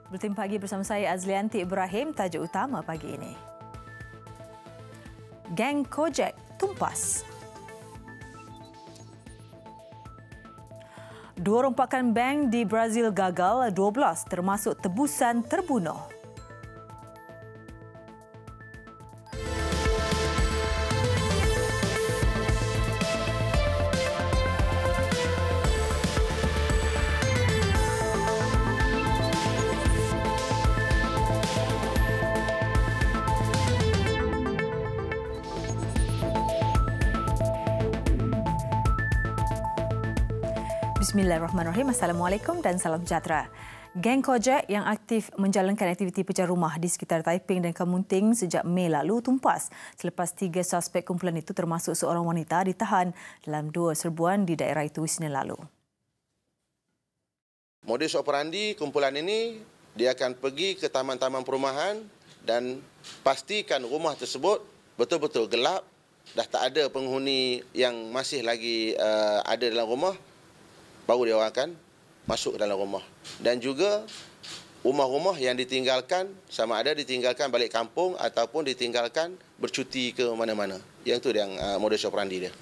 Buletin pagi bersama saya Azlianti Ibrahim. Tajuk utama pagi ini. Geng Kojek tumpas. Dua rompakan bank di Brazil gagal, 12 termasuk tebusan terbunuh. Bismillahirrahmanirrahim. Assalamualaikum dan salam sejahtera. Geng Kojek yang aktif menjalankan aktiviti pecah rumah di sekitar Taiping dan Kamunting sejak Mei lalu tumpas selepas 3 suspek kumpulan itu termasuk seorang wanita ditahan dalam 2 serbuan di daerah itu Isnin lalu. Modus operandi kumpulan ini, dia akan pergi ke taman-taman perumahan dan pastikan rumah tersebut betul-betul gelap, dah tak ada penghuni yang masih lagi ada dalam rumah, baru dia orang akan masuk ke dalam rumah. Dan juga rumah-rumah yang ditinggalkan, sama ada ditinggalkan balik kampung ataupun ditinggalkan bercuti ke mana-mana. Yang itu yang modus operandi dia.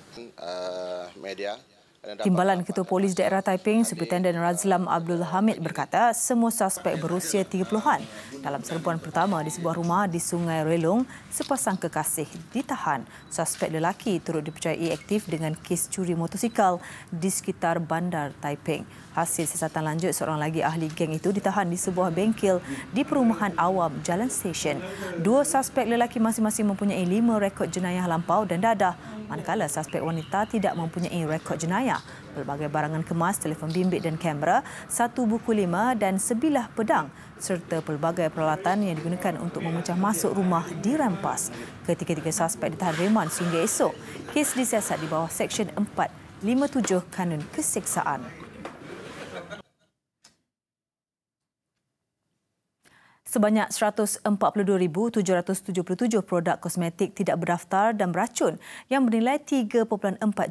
Media. Timbalan Ketua Polis Daerah Taiping, Superintenden Razlam Abdul Hamid berkata semua suspek berusia 30-an. Dalam serbuan pertama di sebuah rumah di Sungai Relong, sepasang kekasih ditahan. Suspek lelaki turut dipercayai aktif dengan kes curi motosikal di sekitar bandar Taiping. Hasil siasatan lanjut, seorang lagi ahli geng itu ditahan di sebuah bengkel di perumahan awam Jalan Stesen. 2 suspek lelaki masing-masing mempunyai 5 rekod jenayah lampau dan dadah, manakala suspek wanita tidak mempunyai rekod jenayah. Pelbagai barangan kemas, telefon bimbit dan kamera, 1 buku 5 dan sebilah pedang serta pelbagai peralatan yang digunakan untuk memecah masuk rumah dirampas. Ketiga-tiga suspek ditahan reman sehingga esok. Kes disiasat di bawah Seksyen 457 Kanun Keseksaan. Sebanyak 142,777 produk kosmetik tidak berdaftar dan beracun yang bernilai 3.4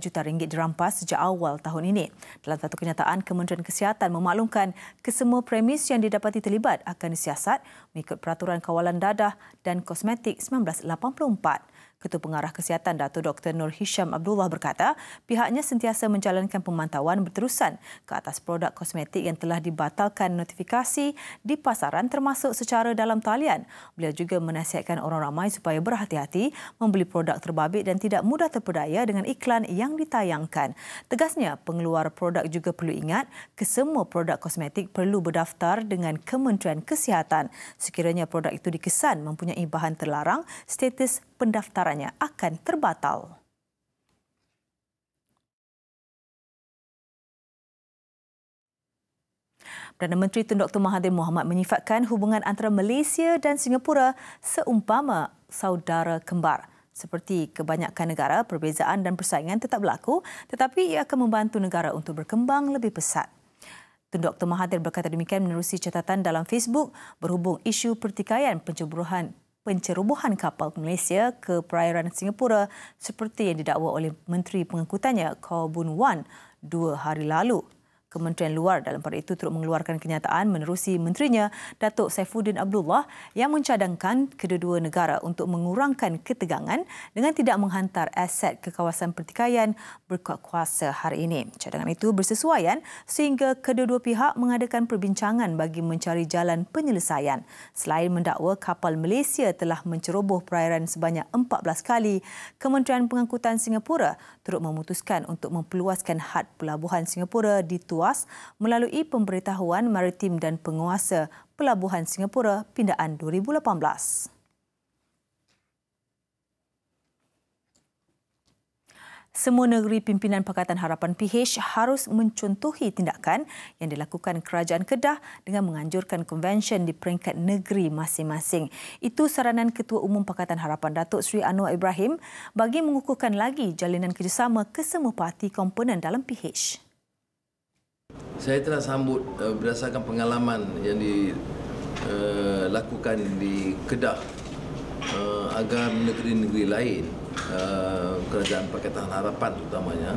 juta ringgit dirampas sejak awal tahun ini. Dalam satu kenyataan, Kementerian Kesihatan memaklumkan kesemua premis yang didapati terlibat akan disiasat mengikut Peraturan Kawalan Dadah dan Kosmetik 1984. Ketua Pengarah Kesihatan Dato' Dr. Nur Hisham Abdullah berkata pihaknya sentiasa menjalankan pemantauan berterusan ke atas produk kosmetik yang telah dibatalkan notifikasi di pasaran termasuk secara dalam talian. Beliau juga menasihatkan orang ramai supaya berhati-hati membeli produk terbabit dan tidak mudah terpedaya dengan iklan yang ditayangkan. Tegasnya, pengeluar produk juga perlu ingat kesemua produk kosmetik perlu berdaftar dengan Kementerian Kesihatan. Sekiranya produk itu dikesan mempunyai bahan terlarang, status pendaftarannya akan terbatal. Perdana Menteri Tun Dr. Mahathir Mohamad menyifatkan hubungan antara Malaysia dan Singapura seumpama saudara kembar. Seperti kebanyakan negara, perbezaan dan persaingan tetap berlaku, tetapi ia akan membantu negara untuk berkembang lebih pesat. Tun Dr. Mahathir berkata demikian menerusi catatan dalam Facebook berhubung isu pertikaian pencerobohan kapal Malaysia ke perairan Singapura seperti yang didakwa oleh Menteri Pengangkutannya Khaw Boon Wan 2 hari lalu. Kementerian Luar dalam pada itu turut mengeluarkan kenyataan menerusi menterinya Datuk Saifuddin Abdullah yang mencadangkan kedua-dua negara untuk mengurangkan ketegangan dengan tidak menghantar aset ke kawasan pertikaian berkuat kuasa hari ini. Cadangan itu bersesuaian sehingga kedua-dua pihak mengadakan perbincangan bagi mencari jalan penyelesaian. Selain mendakwa kapal Malaysia telah menceroboh perairan sebanyak 14 kali, Kementerian Pengangkutan Singapura turut memutuskan untuk memperluaskan had pelabuhan Singapura di Tuas melalui pemberitahuan maritim dan penguasa Pelabuhan Singapura Pindaan 2018. Semua negeri pimpinan Pakatan Harapan PH harus mencontohi tindakan yang dilakukan Kerajaan Kedah dengan menganjurkan konvensyen di peringkat negeri masing-masing. Itu saranan Ketua Umum Pakatan Harapan Datuk Seri Anwar Ibrahim bagi mengukuhkan lagi jalinan kerjasama kesemua parti komponen dalam PH. Saya telah sambut berdasarkan pengalaman yang dilakukan di Kedah agar negeri-negeri lain, Kerajaan Pakatan Harapan terutamanya,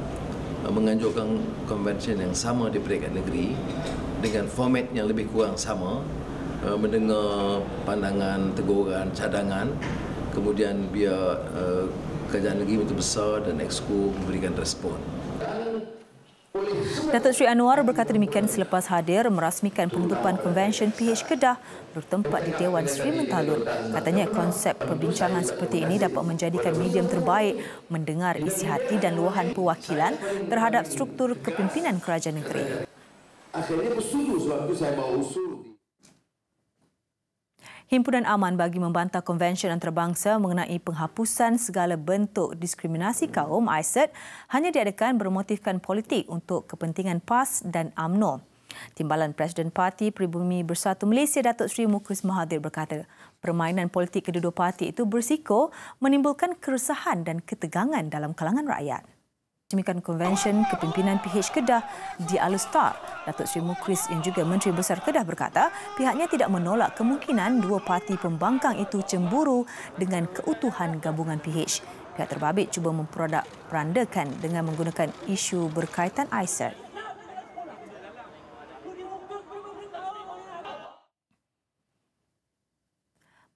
menganjurkan konvensyen yang sama di peringkat negeri dengan format yang lebih kurang sama mendengar pandangan, teguran, cadangan, kemudian biar kerajaan negeri begitu besar dan Exco memberikan respon. Datuk Seri Anwar berkata demikian selepas hadir merasmikan penutupan konvensyen PH Kedah bertempat di Dewan Sri Mentalun. Katanya konsep perbincangan seperti ini dapat menjadikan medium terbaik mendengar isi hati dan luahan perwakilan terhadap struktur kepimpinan kerajaan negeri. Akhirnya bersetuju sebab itu saya bawa usul. Himpunan Aman bagi membantah Konvensyen Antarabangsa mengenai penghapusan segala bentuk diskriminasi kaum (ICET) hanya diadakan bermotifkan politik untuk kepentingan PAS dan UMNO. Timbalan Presiden Parti Peribumi Bersatu Malaysia Datuk Seri Mukhlis Mahathir berkata, permainan politik kedua-dua parti itu berisiko menimbulkan keresahan dan ketegangan dalam kalangan rakyat. Demikian konvensyen kepimpinan PH Kedah di Alustar, Datuk Seri Mukhlis yang juga Menteri Besar Kedah berkata pihaknya tidak menolak kemungkinan dua parti pembangkang itu cemburu dengan keutuhan gabungan PH. Pihak terbabit cuba memperandakan dengan menggunakan isu berkaitan ICET.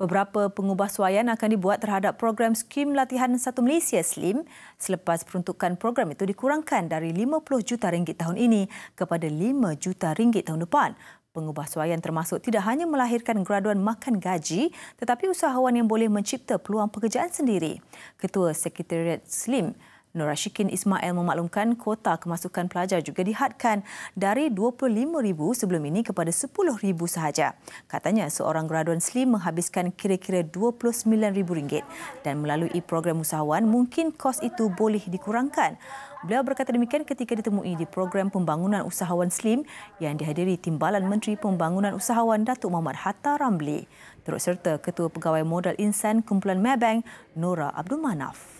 Beberapa pengubahsuaian akan dibuat terhadap program skim latihan Satu Malaysia SLIM selepas peruntukan program itu dikurangkan dari RM50 juta tahun ini kepada RM5 juta tahun depan. Pengubahsuaian termasuk tidak hanya melahirkan graduan makan gaji tetapi usahawan yang boleh mencipta peluang pekerjaan sendiri. Ketua Sekretariat SLIM Nur Rashikin Ismail memaklumkan kuota kemasukan pelajar juga dihadkan dari 25,000 sebelum ini kepada 10,000 sahaja. Katanya seorang graduan SLIM menghabiskan kira-kira RM29,000 dan melalui program usahawan mungkin kos itu boleh dikurangkan. Beliau berkata demikian ketika ditemui di program pembangunan usahawan SLIM yang dihadiri Timbalan Menteri Pembangunan Usahawan Datuk Muhammad Hatta Ramli, turut serta Ketua Pegawai Modal Insan Kumpulan Maybank Nora Abdul Manaf.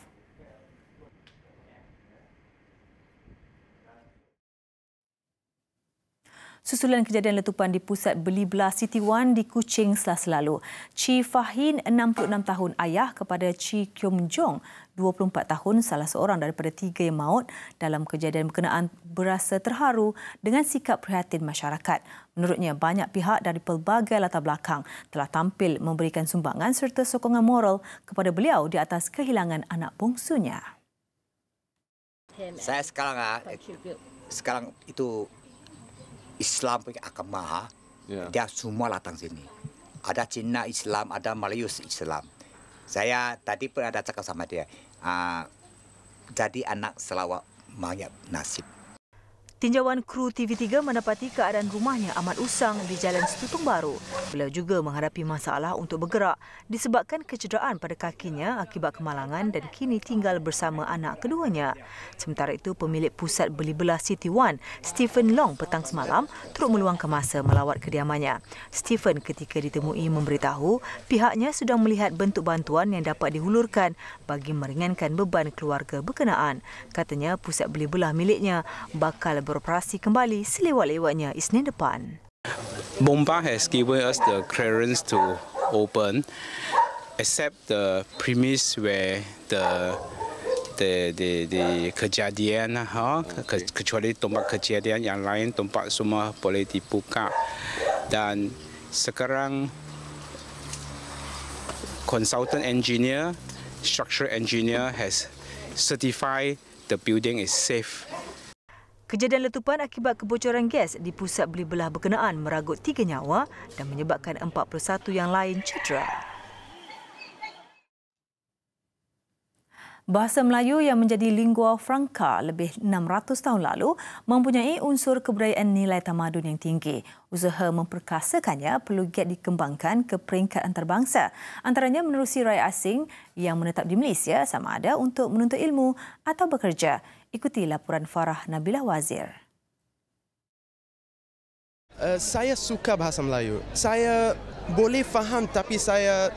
Susulan kejadian letupan di pusat beli belah City One di Kuching Selasa lalu. Chi Fahin, 66 tahun, ayah kepada Chi Kiom Jong, 24 tahun, salah seorang daripada 3 yang maut dalam kejadian berkenaan berasa terharu dengan sikap prihatin masyarakat. Menurutnya, banyak pihak dari pelbagai latar belakang telah tampil memberikan sumbangan serta sokongan moral kepada beliau di atas kehilangan anak bongsunya. Saya sekarang itu Islam punya agama, dia semua datang sini. Ada Cina Islam, ada Melayu Islam. Saya tadi pun ada cakap sama dia, jadi anak selawat banyak nasib. Tinjauan kru TV3 mendapati keadaan rumahnya amat usang di Jalan Setutung Baru. Beliau juga menghadapi masalah untuk bergerak disebabkan kecederaan pada kakinya akibat kemalangan dan kini tinggal bersama anak keduanya. Sementara itu, pemilik pusat beli belah City One, Stephen Long, petang semalam turut meluangkan masa melawat kediamannya. Stephen ketika ditemui memberitahu pihaknya sudah melihat bentuk bantuan yang dapat dihulurkan bagi meringankan beban keluarga berkenaan. Katanya pusat beli belah miliknya bakal beroperasi kembali selewat-lewatnya Isnin depan. Bomba has given us the clearance to open, except the premise where the kejadian, kecuali tempat kejadian yang lain, tempat semua boleh dibuka. Dan sekarang consultant engineer, structural engineer has certified the building is safe. Kejadian letupan akibat kebocoran gas di pusat beli belah berkenaan meragut 3 nyawa dan menyebabkan 41 yang lain cedera. Bahasa Melayu yang menjadi lingua franca lebih 600 tahun lalu mempunyai unsur kebudayaan nilai tamadun yang tinggi. Usaha memperkasakannya perlu giat dikembangkan ke peringkat antarabangsa, antaranya menerusi rakyat asing yang menetap di Malaysia sama ada untuk menuntut ilmu atau bekerja. Ikuti laporan Farah Nabilah Wazir. Saya suka bahasa Melayu. Saya boleh faham tapi saya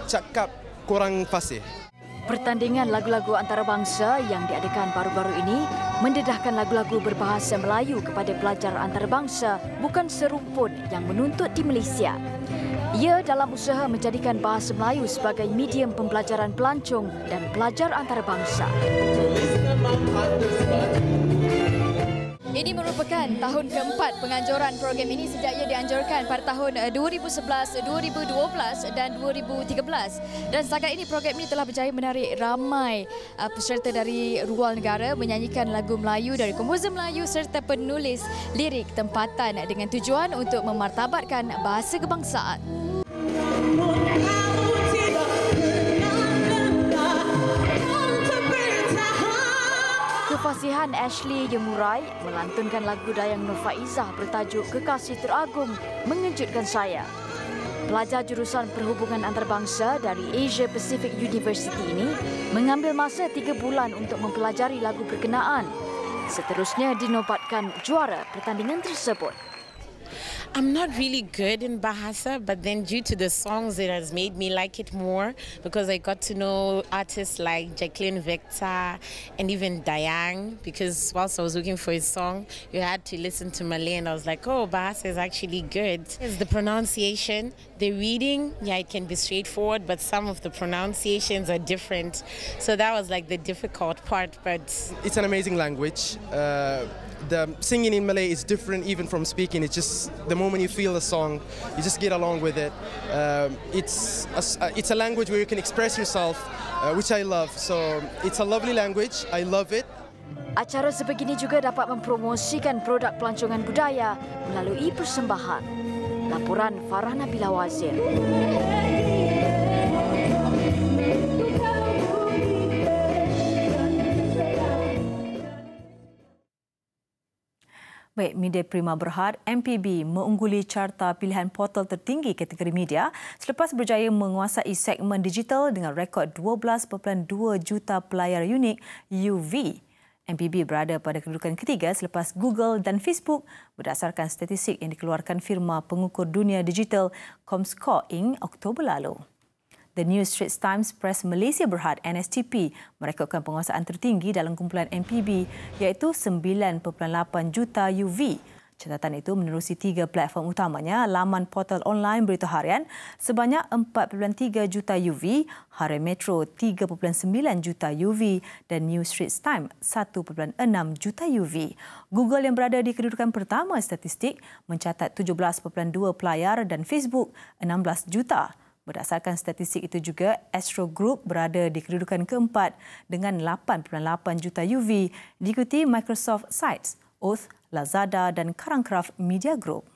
cakap kurang fasih. Pertandingan lagu-lagu antarabangsa yang diadakan baru-baru ini mendedahkan lagu-lagu berbahasa Melayu kepada pelajar antarabangsa bukan serumpun yang menuntut di Malaysia. Ia dalam usaha menjadikan bahasa Melayu sebagai medium pembelajaran pelancong dan pelajar antarabangsa. Ini merupakan tahun keempat penganjuran program ini sejak ia dianjurkan pada tahun 2011, 2012 dan 2013. Dan setakat ini program ini telah berjaya menarik ramai peserta dari luar negara menyanyikan lagu Melayu dari komposer Melayu serta penulis lirik tempatan dengan tujuan untuk memartabatkan bahasa kebangsaan. Kefasihan Ashley Yemurai melantunkan lagu Dayang Nur Faizah bertajuk Kekasih Teragung mengejutkan saya. Pelajar jurusan Perhubungan Antarabangsa dari Asia Pacific University ini mengambil masa 3 bulan untuk mempelajari lagu berkenaan. Seterusnya dinobatkan juara pertandingan tersebut. I'm not really good in Bahasa, but then due to the songs, it has made me like it more because I got to know artists like Jacqueline Victor and even Dayang, because whilst I was looking for a song, you had to listen to Malay and I was like, oh, Bahasa is actually good. It's the pronunciation, the reading, yeah, it can be straightforward, but some of the pronunciations are different. So that was like the difficult part, but... It's an amazing language. The singing in Malay is different even from speaking. It's just the moment you feel the song, you just get along with it. It's a language where you can express yourself, which I love. So it's a lovely language. I love it. Acara sebegini juga dapat mempromosikan produk pelancongan budaya melalui persembahan. Laporan Farah Nabila Wazir. Baik, Media Prima Berhad, MPB mengungguli carta pilihan portal tertinggi kategori media selepas berjaya menguasai segmen digital dengan rekod 12.2 juta pelayar unik UV. MPB berada pada kedudukan ketiga selepas Google dan Facebook berdasarkan statistik yang dikeluarkan firma pengukur dunia digital Comscore Inc. Oktober lalu. The New Straits Times Press Malaysia Berhad NSTP merekodkan penguasaan tertinggi dalam kumpulan MPB iaitu 9.8 juta UV. Catatan itu menerusi 3 platform utamanya, laman portal online berita harian sebanyak 4.3 juta UV, Harian Metro 3.9 juta UV dan New Straits Times 1.6 juta UV. Google yang berada di kedudukan pertama statistik mencatat 17.2 pelayar dan Facebook 16 juta. Berdasarkan statistik itu juga, Astro Group berada di kedudukan keempat dengan 8.8 juta UV, diikuti Microsoft Sites, Oath, Lazada dan Karangcraft Media Group.